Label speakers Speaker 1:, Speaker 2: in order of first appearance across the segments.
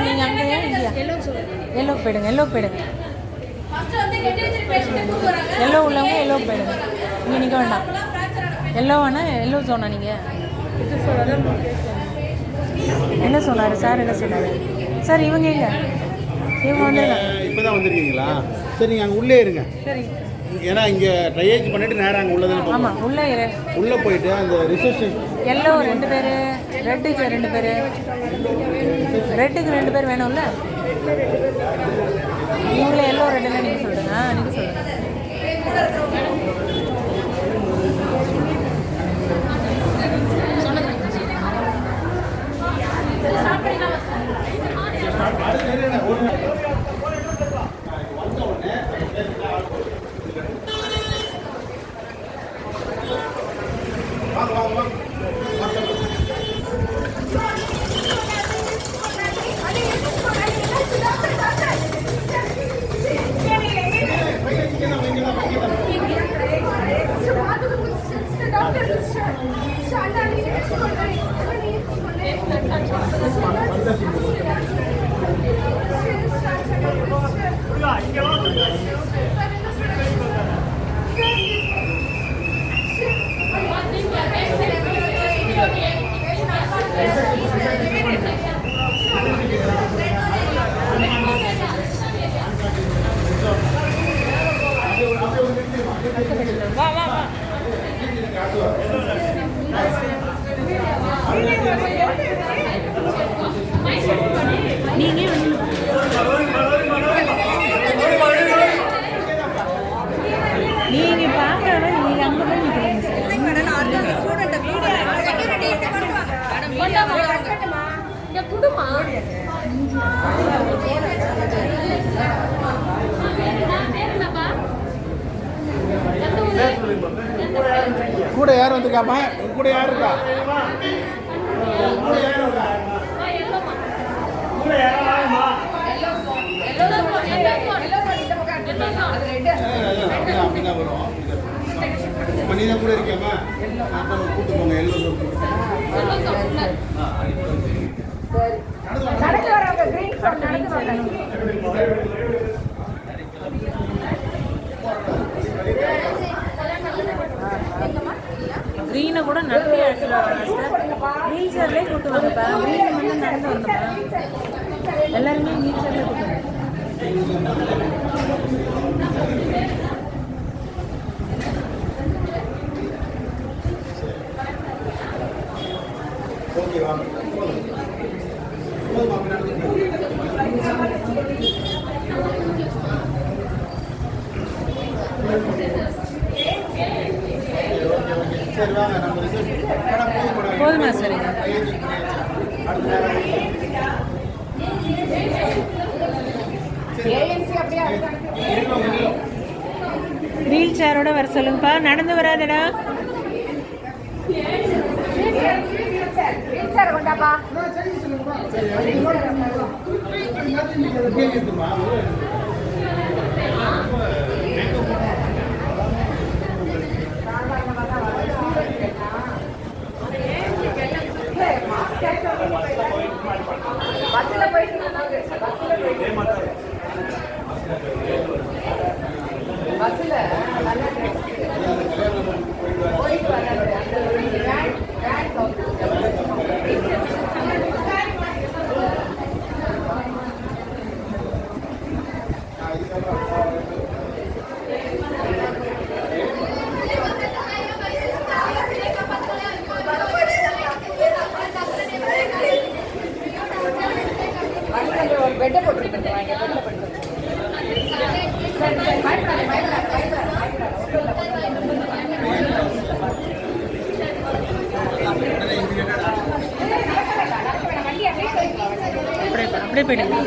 Speaker 1: நீங்கள் அங்கே எல்லோ போயிடுங்க எல்லோ உள்ளவங்க எல்லோ போயிடுங்க. இங்கே நிற்க வேண்டாம். எல்லோ வேணா எல்லோ ஜோனா நீங்கள் என்ன சொன்னார் சார்? என்ன சொன்னார் சார்? இவங்க இல்லை, இவங்க வந்துருக்காங்க.
Speaker 2: இப்போ தான் வந்திருக்கீங்களா? சரி, நீங்கள் அங்கே உள்ளே இருங்க.
Speaker 1: சரி.
Speaker 2: ஏன்னா இங்கே ட்ரையேஜ் பண்ணிவிட்டு நேராக அங்கே உள்ளே தான்.
Speaker 1: ஆமாம், உள்ளே
Speaker 2: போயிட்டு அந்த ரிசப்ஷன்
Speaker 1: எல்லோ 2 பேர், ரெட்டுக்கு 2 பேர், ரெட்டுக்கு 2 பேர் வேணும்ல. இவங்களே எல்லோ ரெட்டுன்னு நீங்கள் சொல்லுங்க. நீங்கள் சொல்லுங்கள். நீங்கள் பார்க்கறத நீங்கள் அங்கே போய் நிற்கிறீங்க
Speaker 2: கூட யார் வந்திருக்காப்பா? கூட யார் இருக்கா? நீதான் கூட இருக்கியாமா? கூட்டு போங்க. எல்லோரும்
Speaker 1: க்ரீனை கூட நடத்தி அழைச்சிட்டு வராங்க. வீல் சேர்லேயே கூட்டு வந்துப்பா. க்ரீனை மட்டும் நடந்து வந்தோம்ப்பா. எல்லாருமே வீல் சேர்லேயே கூட்டு வந்தோம். போதுமா? சரிங்க. வீல் சேரோட வர சொல்லுங்கப்பா. நடந்து வராதடா.
Speaker 3: பெட்டை போட்டு
Speaker 1: அப்படியே போயிடுங்க.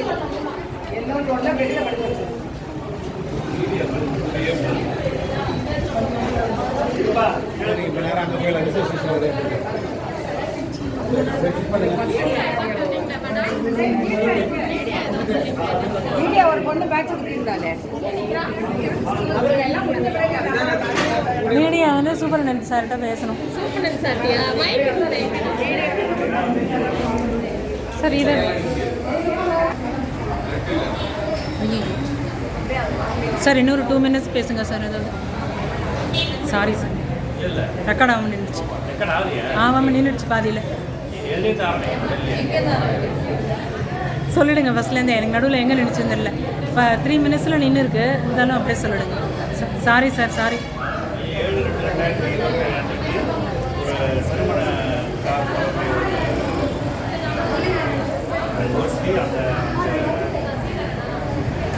Speaker 2: இப்போ நேரம் அங்கே போய்
Speaker 3: வீடியோ ஒரு பொண்ணு பேட்ச் கொடுத்துருந்தாலே அப்புறம் எல்லாம் முடிஞ்ச பிறகு
Speaker 1: மீடியா வந்து சூப்பரண்ட் சார்கிட்ட பேசணும். சார் இது சார் இன்னொரு 2 minutes பேசுங்க சார். ஏதாவது சாரி சார் ரெக்கார்ட் ஆகாமல் நின்றுச்சு. ஆமாம் நின்றுடுச்சு பாதியில். சொல்லிடுங்க ஃபஸ்ட்லேருந்து. எனக்கு நடுவில் எங்கே நினச்சுன்னு தெரியல. இப்போ 3 minutes நின்று இருக்கு. இருந்தாலும் அப்படியே சொல்லிடுங்க. Sorry sir sorry.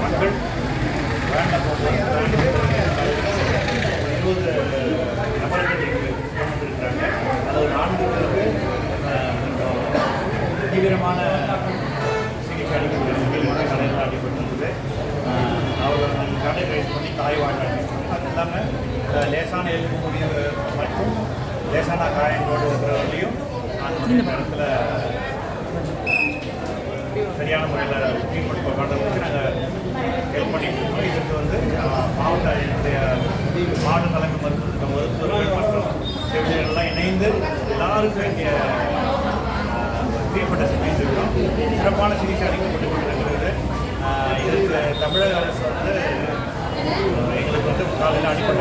Speaker 4: மக்கள் வேண்ட போது 20 நபர்கள் இருக்கிறாங்க. அது 4 பேருக்கு தீவிரமான சிகிச்சை அளிக்கப்பட்ட கலைகள் அளிக்கப்பட்டிருந்தது. அவர்கள் கடை ரைஸ் பண்ணி காய் வாங்கினாங்க. அது இல்லாமல் லேசான எலும்பு முறிவு மற்றும் லேசான காயங்களோடு இருக்கிறவர்களையும் அந்த நேரத்தில் சரியான முறையில் ட்ரீட்மெண்ட் பண்ணுறதுக்கு நாங்கள் ஹெல்ப் பண்ணிட்டு இருக்கோம். இதுக்கு வந்து மாவட்ட என்னுடைய மாவட்ட தலைமை மருத்துவர்கள் மற்றும் செவிலியர்கள்லாம் இணைந்து எல்லாருக்கும் வேண்டிய ட்ரீட்மெண்ட்டை செஞ்சுருக்கோம். சிறப்பான சிகிச்சை அளிக்கப்பட்டு கொண்டிருக்கிறது. இதுக்கு தமிழக அரசு வந்து எங்களுக்கு வந்து காலையில் அடிப்படை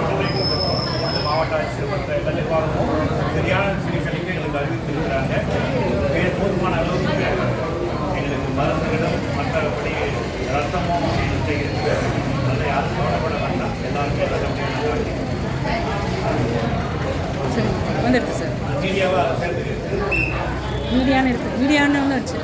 Speaker 4: மாவட்ட ஆட்சியர் மற்ற எல்லா நிர்வாகமும் சரியான சிகிச்சை அளிக்க எங்களுக்கு அறிவித்திருக்கிறாங்க. போதுமான அளவுக்கு எங்களுக்கு மருந்துகளும் மற்றபடி ரத்தமும் இருக்குது. அதில் யாருக்கும் கவலைப்பட வேண்டாம். எல்லாருமே எல்லாம்
Speaker 1: சரி வந்துடுது சார்.
Speaker 4: மீடியாவாக சேர்த்துக்கு
Speaker 1: மீடியான்னு இருக்குது. மீடியான்னு ஒன்று வச்சு